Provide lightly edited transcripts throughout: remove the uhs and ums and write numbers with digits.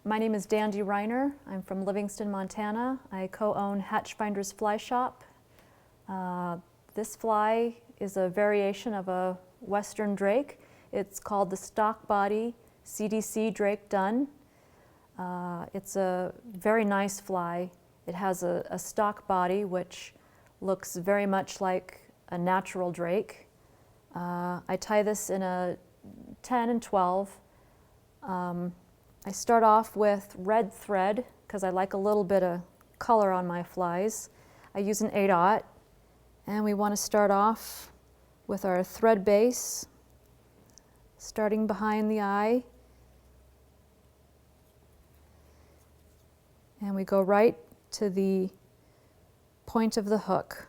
My name is Dandy Reiner. I'm from Livingston, Montana. I co-own Hatchfinder's Fly Shop. This fly is a variation of a western drake. It's called the stock body CDC Drake Dun. It's a very nice fly. It has a stock body which looks very much like a natural drake. I tie this in a 10 and 12. I start off with red thread because I like a little bit of color on my flies. I use an 8/0, and we want to start off with our thread base, starting behind the eye, and we go right to the point of the hook.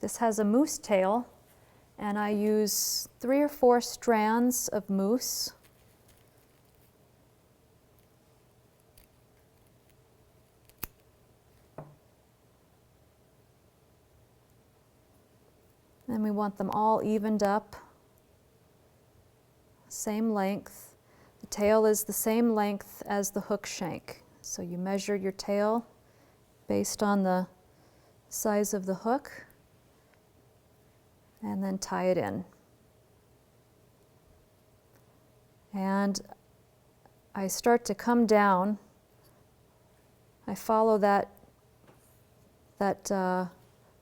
This has a moose tail, and I use 3 or 4 strands of moose. And we want them all evened up, same length. The tail is the same length as the hook shank. So you measure your tail based on the size of the hook and then tie it in. And I start to come down. I follow that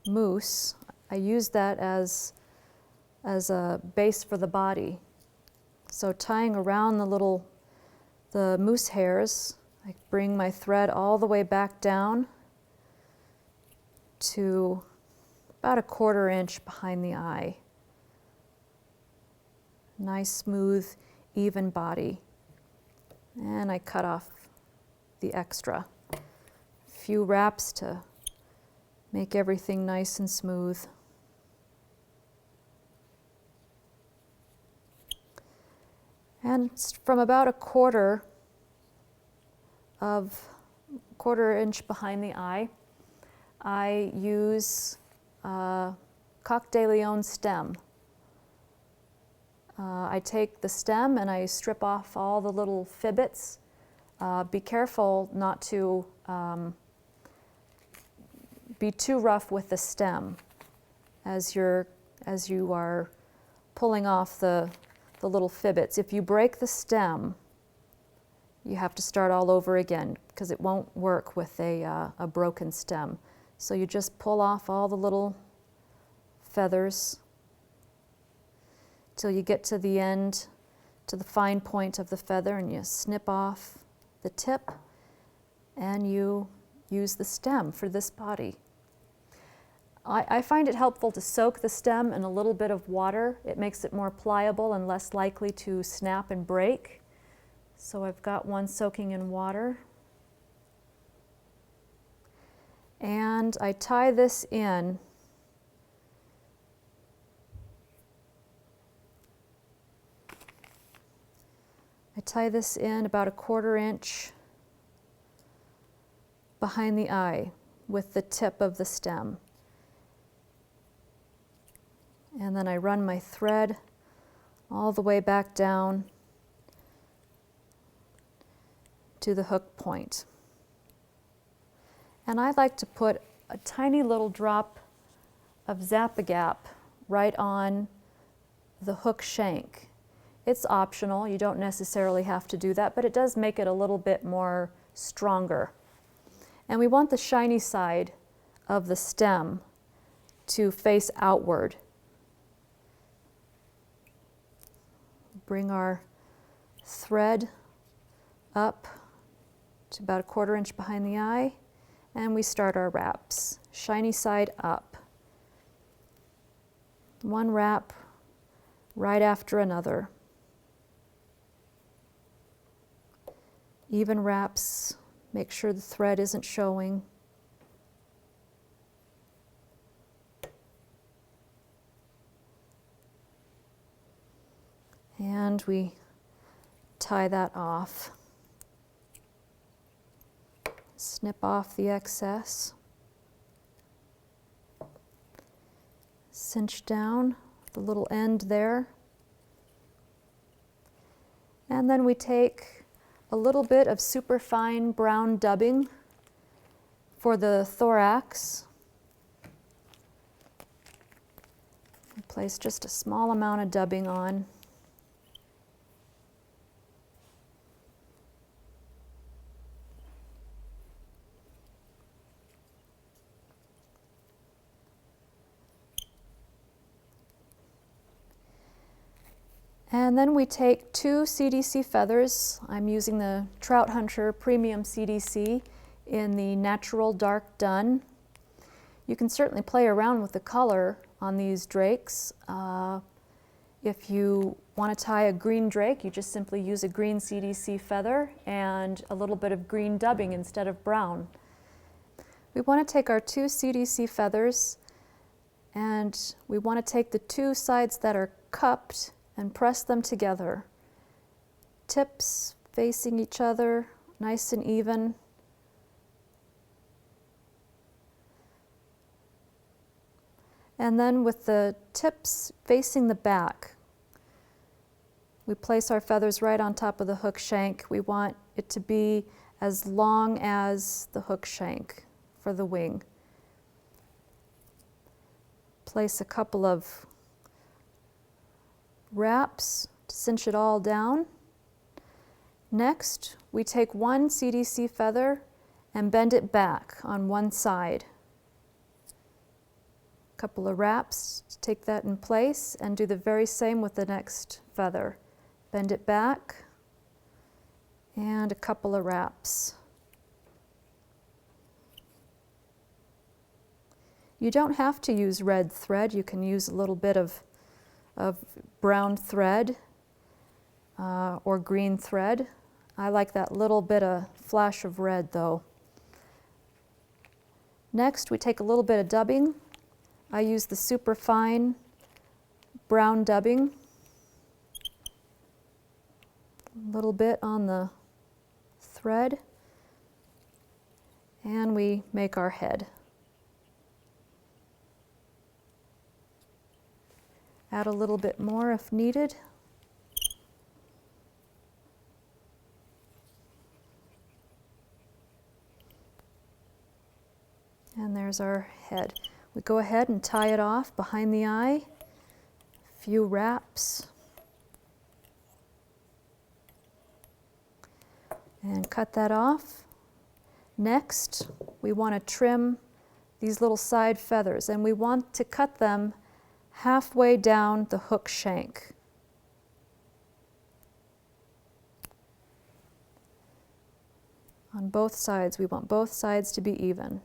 moose. I use that as a base for the body. So tying around the moose hairs, I bring my thread all the way back down to about a 1/4 inch behind the eye. Nice, smooth, even body. And I cut off the extra. A few wraps to make everything nice and smooth. And from about a 1/4 inch behind the eye, I use a Coq de Leon stem. I take the stem and I strip off all the little fibbits. Be careful not to be too rough with the stem as you are pulling off the little fibbits. If you break the stem, you have to start all over again because it won't work with a broken stem. So you just pull off all the little feathers till you get to the end, to the fine point of the feather, and you snip off the tip and you use the stem for this body. I find it helpful to soak the stem in a little bit of water. It makes it more pliable and less likely to snap and break. So I've got one soaking in water. And I tie this in about a 1/4 inch behind the eye with the tip of the stem. And then I run my thread all the way back down to the hook point. And I like to put a tiny little drop of Zap-A-Gap right on the hook shank. It's optional, you don't necessarily have to do that, but it does make it a little bit more stronger. And we want the shiny side of the stem to face outward. Bring our thread up to about a 1/4 inch behind the eye, and we start our wraps. Shiny side up. One wrap right after another. Even wraps, make sure the thread isn't showing. And we tie that off. Snip off the excess. Cinch down the little end there. And And then we take a little bit of superfine brown dubbing for the thorax. Place just a small amount of dubbing on. And then we take 2 CDC feathers. I'm using the Trout Hunter Premium CDC in the natural dark dun. You can certainly play around with the color on these drakes. If you want to tie a green drake, you just simply use a green CDC feather and a little bit of green dubbing instead of brown. We want to take our 2 CDC feathers and we want to take the 2 sides that are cupped and press them together. Tips facing each other, nice and even. And then with the tips facing the back, we place our feathers right on top of the hook shank. We want it to be as long as the hook shank for the wing. Place a couple of wraps to cinch it all down. Next, we take 1 CDC feather and bend it back on one side. Couple of wraps to take that in place, and do the very same with the next feather. Bend it back and a couple of wraps. You don't have to use red thread. You can use a little bit of brown thread or green thread. I like that little bit of flash of red though. Next, we take a little bit of dubbing. I use the super fine brown dubbing. A little bit on the thread. And we make our head. Add a little bit more if needed. And there's our head. We go ahead and tie it off behind the eye. A few wraps. And cut that off. Next, we want to trim these little side feathers, and we want to cut them halfway down the hook shank. On both sides, we want both sides to be even.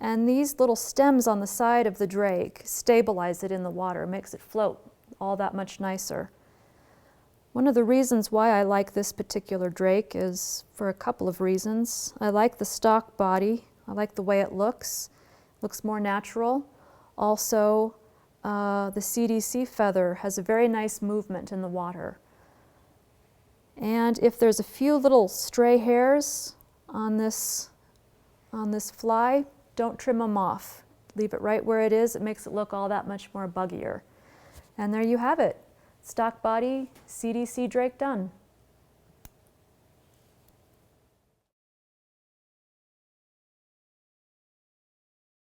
And these little stems on the side of the drake stabilize it in the water, makes it float all that much nicer. One of the reasons why I like this particular drake is for a couple of reasons. I like the stock body. I like the way it looks. Looks more natural. Also, the CDC feather has a very nice movement in the water. And if there's a few little stray hairs on this fly, don't trim them off. Leave it right where it is. It makes it look all that much more buggier. And there you have it. Stock body CDC drake done.